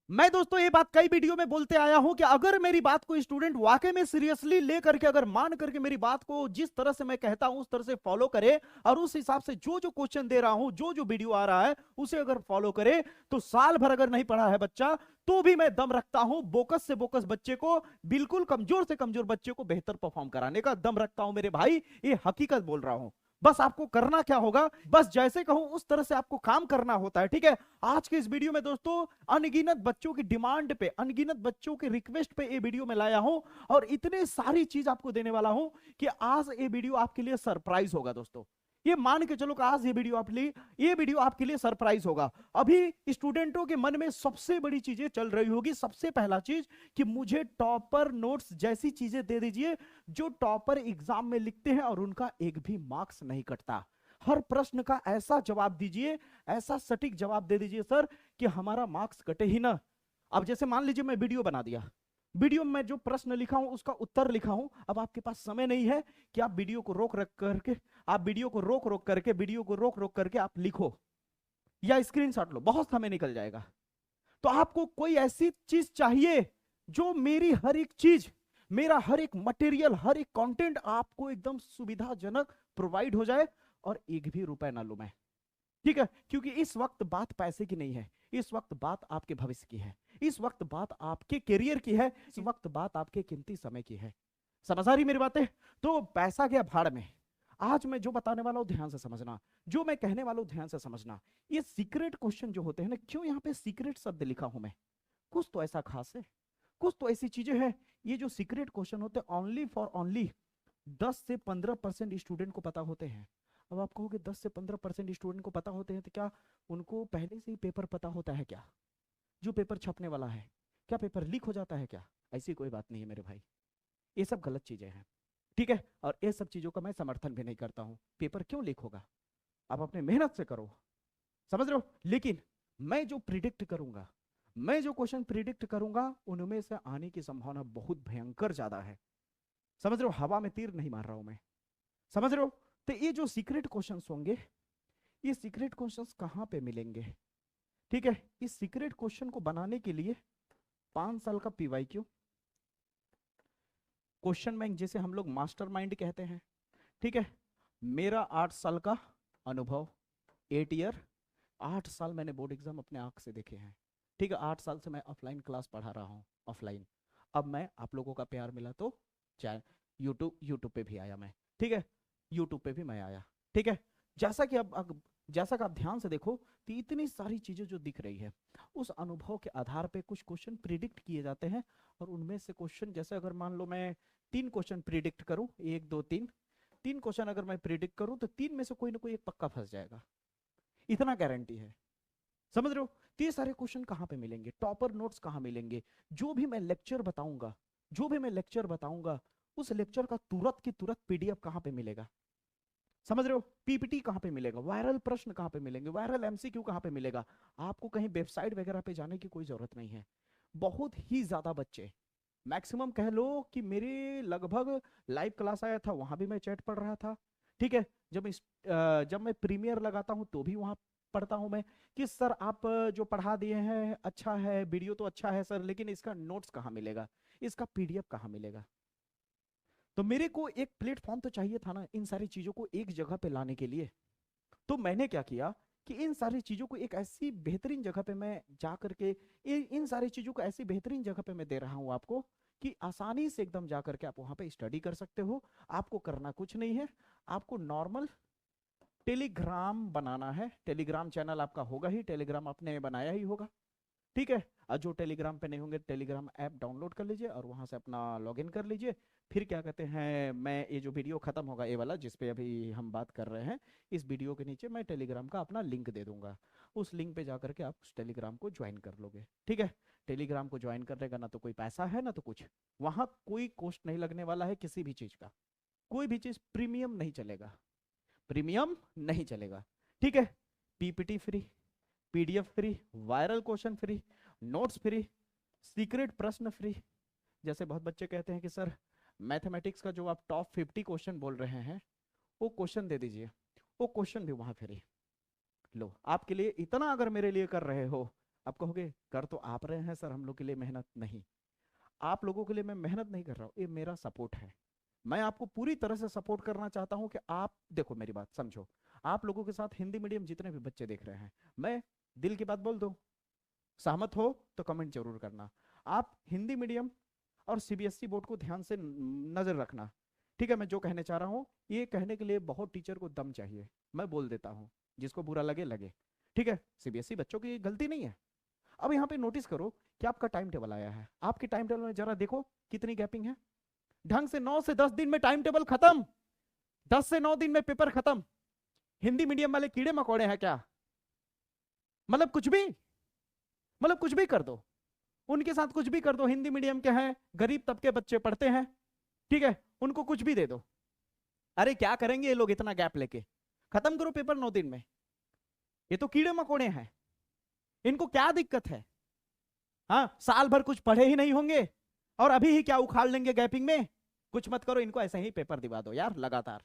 मैं दोस्तों ये बात कई वीडियो में बोलते आया हूं कि अगर मेरी बात को स्टूडेंट वाकई में सीरियसली लेकर के अगर मान करके मेरी बात को जिस तरह से मैं कहता हूं उस तरह से फॉलो करे और उस हिसाब से जो जो क्वेश्चन दे रहा हूं जो जो वीडियो आ रहा है उसे अगर फॉलो करे तो साल भर अगर नहीं पढ़ा है बच्चा तो भी मैं दम रखता हूं बोकस से बोकस बच्चे को बिल्कुल कमजोर से कमजोर बच्चे को बेहतर परफॉर्म कराने का दम रखता हूं मेरे भाई। ये हकीकत बोल रहा हूं। बस आपको करना क्या होगा, बस जैसे कहूं उस तरह से आपको काम करना होता है। ठीक है। आज के इस वीडियो में दोस्तों अनगिनत बच्चों की डिमांड पे, अनगिनत बच्चों के रिक्वेस्ट पे ये वीडियो में लाया हूं और इतने सारी चीज आपको देने वाला हूं कि आज ये वीडियो आपके लिए सरप्राइज होगा दोस्तों। ये मान के चलो कि आज ये वीडियो आपके लिए सरप्राइज होगा। अभी स्टूडेंटों के मन में सबसे बड़ी चीजें चल रही होगी। सबसे पहला चीज कि मुझे टॉपर नोट्स जैसी चीजें दे दीजिए जो टॉपर एग्जाम में लिखते हैं और उनका एक भी मार्क्स नहीं कटता। हर प्रश्न का ऐसा जवाब दीजिए, ऐसा सटीक जवाब दे दीजिए सर कि हमारा मार्क्स कटे ही ना। अब जैसे मान लीजिए मैं वीडियो बना दिया, वीडियो में जो प्रश्न लिखा हूं उसका उत्तर लिखा हूं। अब आपके पास समय नहीं है कि आप वीडियो को रोक रख करके, आप वीडियो को रोक रोक करके, वीडियो को रोक रोक करके आप लिखो या स्क्रीनशॉट लो, बहुत समय निकल जाएगा। तो आपको कोई ऐसी चीज चाहिए जो मेरी हर एक चीज, मेरा हर एक मटेरियल, हर एक कंटेंट आपको एकदम सुविधाजनक प्रोवाइड हो जाए और एक भी रुपए ना लूं मैं। ठीक है। क्योंकि इस वक्त बात पैसे की नहीं है, इस वक्त बात आपके भविष्य की है, इस वक्त बात आपके करियर की है, इस वक्त बात आपके कीमती समय की है। समझ आ रही मेरी बातें? तो पैसा गया भाड़ में। आज मैं जो बताने वाला हूं ध्यान से समझना, जो मैं कहने वाला हूं ध्यान से समझना। ये सीक्रेट क्वेश्चन जो होते हैं ना, क्यों यहां पे सीक्रेट शब्द लिखा हूं मैं? कुछ तो ऐसा खास है, कुछ तो ऐसी चीजें हैं। ये जो सीक्रेट क्वेश्चन होते हैं ओनली फॉर ओनली 10 से 15% स्टूडेंट को पता होते हैं। अब आप कहोगे 10 से 15% स्टूडेंट को पता होते हैं तो क्या उनको पहले से ही पेपर पता होता है क्या, जो पेपर छपने वाला है? क्या पेपर लीक हो जाता है क्या? ऐसी कोई बात नहीं है मेरे भाई। ये सब गलत चीजें हैं। ठीक है। और ये सब चीजों का मैं समर्थन भी नहीं करता हूं। पेपर क्यों लीक होगा? आप अपने मेहनत से करो। समझ रहे हो? लेकिन मैं जो प्रिडिक्ट करूंगा, मैं जो क्वेश्चन प्रिडिक्ट करूंगा उनमें से आने की संभावना बहुत भयंकर ज्यादा है। समझ रहे हो? हवा में तीर नहीं मार रहा हूं मैं। समझ रहे हो? तो ये जो सीक्रेट क्वेश्चंस होंगे, ये सीक्रेट क्वेश्चंस कहां पे मिलेंगे? ठीक है। इस सीक्रेट क्वेश्चन को बनाने के लिए 5 साल का पीवाईक्यू, क्वेश्चन बैंक जिसे हम लोग मास्टरमाइंड कहते हैं। ठीक है। मेरा 8 साल का अनुभव, 8 ईयर, 8 साल मैंने बोर्ड एग्जाम अपने आंख से देखे हैं। ठीक है। 8 साल से मैं ऑफलाइन क्लास पढ़ा रहा हूँ, ऑफलाइन। अब मैं आप लोगों का प्यार मिला तो चाहे यूट्यूब पे भी आया मैं। ठीक है। यूट्यूब पे भी मैं आया। ठीक है। जैसा कि अब जैसा कि आप ध्यान से देखो तो इतनी सारी चीजें जो दिख रही है उस अनुभव के आधार पे कुछ क्वेश्चन प्रिडिक्ट किए जाते हैं। और उनमें से क्वेश्चन, जैसे अगर मान लो मैं 3 क्वेश्चन प्रिडिक्ट करूं, 1 2 3, 3 क्वेश्चन अगर मैं प्रिडिक्ट करूं तो 3 में से कोई ना कोई एक पक्का फंस जाएगा, इतना गारंटी है। समझ रहे हो? तो ये सारे क्वेश्चन कहां पे मिलेंगे, टॉपर नोट्स कहां मिलेंगे? जो भी मैं लेक्चर बताऊंगा, जो भी मैं लेक्चर बताऊंगा उस लेक्चर का तुरंत की तुरंत पीडीएफ कहां पे मिलेगा? समझ रहे हो? पीपीटी कहां पे मिलेगा? वायरल प्रश्न कहां पे मिलेंगे? वायरल एमसीक्यू कहां पे मिलेगा? आपको कहीं वेबसाइट वगैरह पे जाने की कोई जरूरत नहीं है। बहुत ही ज्यादा बच्चे, मैक्सिमम कह लो कि मेरे लगभग लाइव क्लास आया था वहां भी मैं चैट पढ़ रहा था। ठीक है। जब मैं प्रीमियर लगाता हूं तो भी वहां पढ़ता हूं मैं कि सर आप जो पढ़ा दिए हैं अच्छा है, वीडियो तो अच्छा है सर, लेकिन इसका नोट्स कहाँ मिलेगा, इसका पीडीएफ कहाँ मिलेगा? तो मेरे को एक प्लेटफॉर्म तो चाहिए था ना इन सारी चीजों को एक जगह पे लाने के लिए। तो मैंने क्या किया कि इन सारी चीजों को एक ऐसी बेहतरीन जगह पे मैं जा करके, इन सारी चीजों को ऐसी बेहतरीन जगह पे मैं दे रहा हूं आपको कि आसानी से एकदम जा करके आप वहां पे स्टडी कर सकते हो। आपको करना कुछ नहीं है। आपको नॉर्मल टेलीग्राम बनाना है। टेलीग्राम चैनल आपका होगा ही, टेलीग्राम आपने बनाया ही होगा। ठीक है। और जो टेलीग्राम पे नहीं होंगे टेलीग्राम ऐप डाउनलोड कर लीजिए और वहां से अपना लॉगिन कर लीजिए। फिर क्या कहते हैं, मैं ये जो वीडियो खत्म होगा ये वाला जिस पे अभी हम बात कर रहे हैं, इस वीडियो के नीचे मैं टेलीग्राम का अपना लिंक दे दूंगा। उस लिंक पे जा करके आप उस टेलीग्राम को ज्वाइन कर लोगे। ठीक है। टेलीग्राम को ज्वाइन करने का ना तो कोई पैसा है ना तो कुछ, वहां कोई कॉस्ट नहीं लगने वाला है किसी भी चीज का। कोई भी चीज प्रीमियम नहीं चलेगा, प्रीमियम नहीं चलेगा। ठीक है। PPT free, PDF free, viral question free, notes free, secret प्रश्न फ्री। जैसे बहुत बच्चे कहते हैं कि सर मैथमेटिक्स का जो आप टॉप 50 क्वेश्चन बोल रहे हैं वो क्वेश्चन दे दीजिए, वो क्वेश्चन भी वहां फ्री। लो, आपके लिए इतना अगर मेरे लिए कर रहे हो, आप कहोगे कर तो आप रहे हैं सर हम लोग के लिए मेहनत। नहीं, आप लोगों के लिए मैं मेहनत नहीं कर रहा हूँ, ये मेरा सपोर्ट है। मैं आपको पूरी तरह से सपोर्ट करना चाहता हूं कि आप देखो मेरी बात समझो। आप लोगों के साथ हिंदी मीडियम जितने भी बच्चे देख रहे हैं, मैं दिल की बात बोल दूं, सहमत हो तो कमेंट जरूर करना। आप हिंदी मीडियम और सीबीएसई बोर्ड को ध्यान से नजर रखना। ठीक है, मैं जो कहने चाह रहा हूँ ये कहने के लिए बहुत टीचर को दम चाहिए। मैं बोल देता हूँ, जिसको बुरा लगे लगे। ठीक है, सीबीएसई बच्चों की गलती नहीं है। अब यहाँ पे नोटिस करो कि आपका टाइम टेबल आया है, आपके टाइम टेबल में जरा देखो कितनी गैपिंग है। ढंग से 9 से 10 दिन में टाइम टेबल खत्म, 10 से 9 दिन में पेपर खत्म। हिंदी मीडियम वाले कीड़े मकोड़े हैं क्या? मतलब कुछ भी, मतलब कुछ भी कर दो, उनके साथ कुछ भी कर दो। हिंदी मीडियम के हैं, गरीब तबके बच्चे पढ़ते हैं, ठीक है, उनको कुछ भी दे दो। अरे क्या करेंगे ये लोग इतना गैप लेके? खत्म करो पेपर 9 दिन में। ये तो कीड़े मकोड़े हैं, इनको क्या दिक्कत है? हाँ, साल भर कुछ पढ़े ही नहीं होंगे और अभी ही क्या उखाड़ लेंगे गैपिंग में? कुछ मत करो, इनको ऐसे ही पेपर दिवा दो यार लगातार।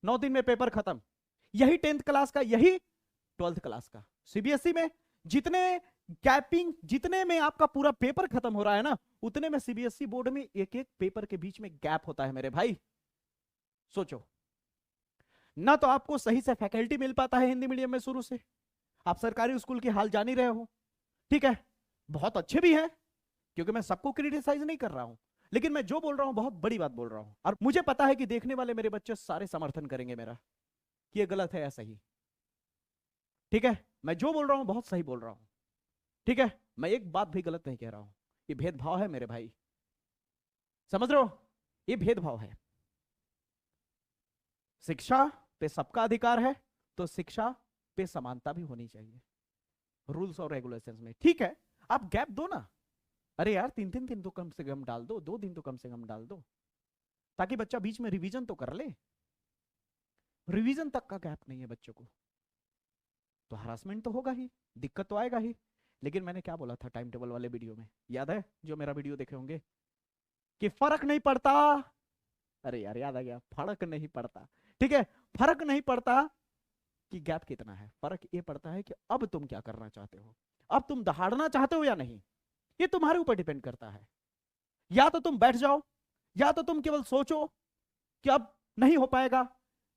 9 दिन में पेपर खत्म। यही 10th क्लास का, यही 12th क्लास का। सीबीएसई में जितने गैपिंग, जितने में आपका पूरा पेपर खत्म हो रहा है ना, उतने में सीबीएसई बोर्ड में एक एक पेपर के बीच में गैप होता है मेरे भाई। सोचो ना, तो आपको सही से फैकल्टी मिल पाता है हिंदी मीडियम में शुरू से। आप सरकारी स्कूल की हाल जान ही रहे हो, ठीक है, बहुत अच्छे भी हैं, क्योंकि मैं सबको क्रिटिसाइज नहीं कर रहा हूं, लेकिन मैं जो बोल रहा हूं बहुत बड़ी बात बोल रहा हूं। और मुझे पता है कि देखने वाले मेरे बच्चे सारे समर्थन करेंगे मेरा कि ये गलत है या सही। ठीक है, मैं जो बोल रहा हूं बहुत सही बोल रहा हूं। ठीक है, मैं एक बात भी गलत नहीं कह रहा हूं। ये भेदभाव है मेरे भाई, समझ रहे हो? ये भेदभाव है। शिक्षा पे सबका अधिकार है, तो शिक्षा पे समानता भी होनी चाहिए रूल्स और रेगुलेशंस में। ठीक है, आप गैप दो ना। अरे यार 3-3 दिन तो कम से कम डाल दो, 2 दिन तो कम से कम डाल दो, ताकि बच्चा बीच में रिवीजन तो कर ले। रिवीजन तक का गैप नहीं है बच्चों को, तो हरासमेंट तो होगा ही, दिक्कत तो आएगा ही। लेकिन मैंने क्या बोला था टाइम टेबल वाले वीडियो में, याद है? जो मेरा वीडियो देखे होंगे, कि फर्क नहीं पड़ता। अरे यार याद आ गया, फर्क नहीं पड़ता। ठीक है, फर्क नहीं पड़ता कि गैप कितना है, फर्क ये पड़ता है कि अब तुम क्या करना चाहते हो। अब तुम दहाड़ना चाहते हो या नहीं, ये तुम्हारे ऊपर डिपेंड करता है। या तो तुम बैठ जाओ, या तो तुम केवल सोचो कि अब नहीं हो पाएगा,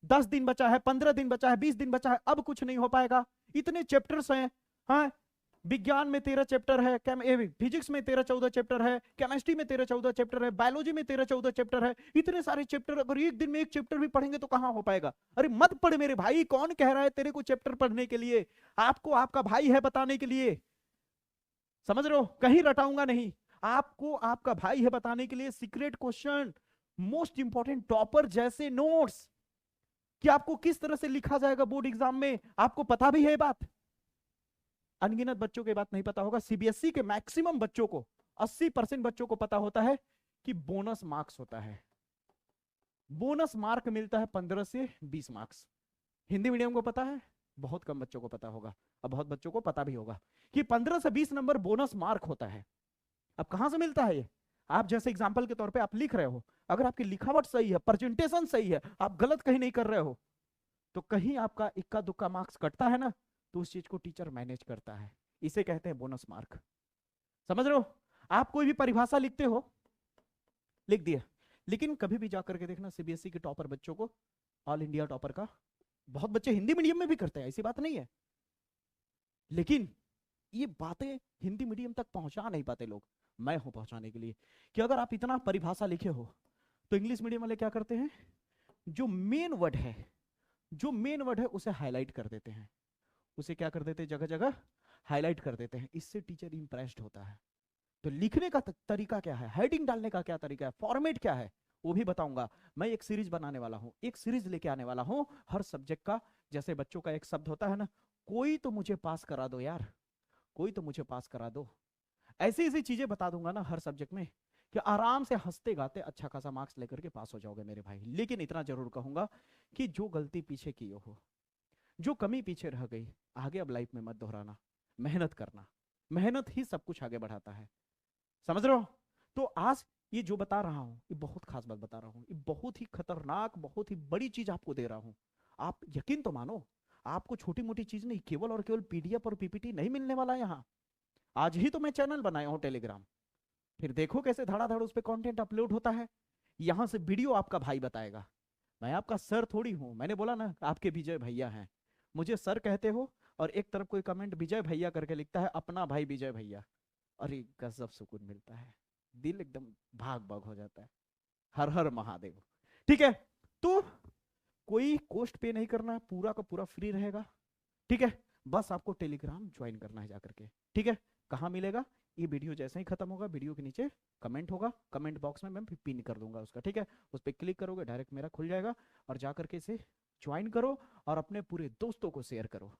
10 दिन बचा है, 15 दिन बचा है, 20 दिन बचा है, अब कुछ नहीं हो पाएगा, इतने चैप्टर्स हैं। हाँ, विज्ञान में 13 चैप्टर है, फिजिक्स में 13-14 चैप्टर है, केमिस्ट्री में 13-14 चैप्टर है, बायोलॉजी में 13-14 चैप्टर है। इतने सारे चैप्टर, अगर एक दिन में एक चैप्टर भी पढ़ेंगे तो कहां हो पाएगा? अरे मत पढ़ मेरे भाई, कौन कह रहा है तेरे को चैप्टर पढ़ने के लिए? आपको आपका भाई है बताने के लिए, समझ रहे हो? कहीं रटाऊंगा नहीं, आपको आपका भाई है बताने के लिए। Secret question, most important topper जैसे नोट्स, कि आपको किस तरह से लिखा जाएगा बोर्ड एग्जाम में, आपको पता भी है बात। अनगिनत बच्चों की बात नहीं पता होगा, सीबीएसई के मैक्सिमम बच्चों को, 80% बच्चों को पता होता है कि बोनस मार्क्स होता है। बोनस मार्क मिलता है 15 से 20 मार्क्स। हिंदी मीडियम को पता है? बहुत कम बच्चों को पता होगा, और बहुत बच्चों को पता भी होगा कि 15 से 20 नंबर बोनस मार्क होता है। अब कहां से मिलता है ये? आप जैसे एग्जाम्पल के तौर पे आप लिख रहे हो, अगर आपकी लिखावट सही है, प्रेजेंटेशन सही है, आप गलत कहीं नहीं कर रहे हो, तो कहीं आपका इक्का दुक्का मार्क्स कटता है ना, तो उस चीज को टीचर मैनेज करता है। इसे कहते हैं बोनस मार्क। समझ रहे हो? आप कोई भी परिभाषा लिखते हो, लिख दिया, लेकिन कभी भी जाकर के देखना सीबीएसई के टॉपर बच्चों को, ऑल इंडिया टॉपर का, बहुत बच्चे हिंदी मीडियम में भी करते हैं, ऐसी बात नहीं है, लेकिन ये बातें हिंदी मीडियम तक पहुंचा नहीं पाते लोग। मैं हूं पहुंचाने के लिए, कि अगर आप इतना परिभाषा लिखे हो, तो इंग्लिश मीडियम वाले क्या करते हैं, जो मेन वर्ड है, जो मेन वर्ड है उसे हाईलाइट कर देते हैं, उसे क्या कर देते हैं, जगह जगह हाईलाइट कर देते हैं। इससे टीचर इंप्रेस्ड होता है। तो लिखने का तरीका क्या है, हेडिंग डालने का क्या तरीका है, फॉर्मेट क्या है, वो भी बताऊंगा। मैं एक सीरीज बनाने वाला हूं, एक सीरीज लेके आने वाला हूं हर सब्जेक्ट का। जैसे बच्चों का एक शब्द होता है ना, कोई तो मुझे पास करा दो यार, कोई तो मुझे पास करा दो, ऐसी ऐसी चीजें बता दूंगा ना हर सब्जेक्ट में, कि आराम से हंसते गाते अच्छा खासा मार्क्स लेकर के पास हो जाओगे मेरे भाई। लेकिन इतना जरूर कहूंगा कि जो गलती पीछे की हो, जो कमी पीछे रह गई, आगे अब लाइफ में मत दोहराना, मेहनत करना। मेहनत ही सब कुछ आगे बढ़ाता है, समझ रहे हो? तो आज ये जो बता रहा हूं, ये बहुत खास बात बता रहा हूं, ये बहुत ही खतरनाक, बहुत ही बड़ी चीज आपको दे रहा हूं। आप यकीन तो मानो, आपको छोटी मोटी चीज नहीं, केवल और केवल पीडीएफ और पीपीटी नहीं मिलने वाला यहां। आज ही तो मैं चैनल बनाया हूं टेलीग्राम, फिर देखो कैसे धड़ाधड़ उस पर कंटेंट अपलोड होता है। यहां से वीडियो आपका भाई बताएगा, मैं आपका सर थोड़ी हूं। मैंने बोला ना आपके विजय भैया हैं, मुझे सर कहते हो, और एक तरफ कोई कमेंट विजय भैया करके लिखता है, अपना भाई विजय भैया। अरे गजब सुकून मिलता है, दिल एकदम भाग भाग हो जाता है। हर हर महादेव। ठीक है, तो कोई कॉस्ट पे नहीं करना है, पूरा का पूरा फ्री रहेगा। ठीक है, बस आपको टेलीग्राम ज्वाइन करना है जाकर के। ठीक है, कहाँ मिलेगा? ये वीडियो जैसे ही खत्म होगा, वीडियो के नीचे कमेंट होगा, कमेंट बॉक्स में मैं पिन कर दूंगा उसका। ठीक है, उस पर क्लिक करोगे डायरेक्ट मेरा खुल जाएगा, और जाकर के इसे ज्वाइन करो और अपने पूरे दोस्तों को शेयर करो।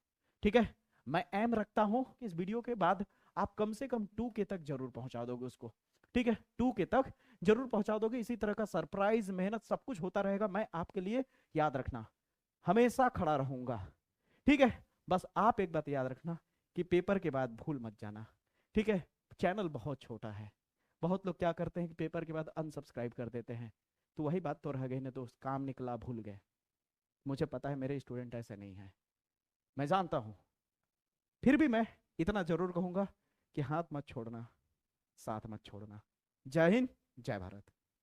ठीक है, मैं एम रखता हूं कि इस वीडियो के बाद आप कम से कम 2K तक जरूर पहुंचा दोगे उसको। ठीक है, 2K तक जरूर पहुंचा दोगे। इसी तरह का सरप्राइज, मेहनत, सब कुछ होता रहेगा, मैं आपके लिए, याद रखना, हमेशा खड़ा रहूंगा। ठीक है, बस आप एक बात याद रखना कि पेपर के बाद भूल मत जाना। ठीक है, चैनल बहुत छोटा है, बहुत लोग क्या करते हैं कि पेपर के बाद अनसब्सक्राइब कर देते हैं, तो वही बात तो रह गई ना दोस्त, काम निकला भूल गए। मुझे पता है मेरे स्टूडेंट ऐसे नहीं है, मैं जानता हूं, फिर भी मैं इतना जरूर कहूंगा कि हाथ मत छोड़ना, साथ मत छोड़ना। जय हिंद, जय भारत।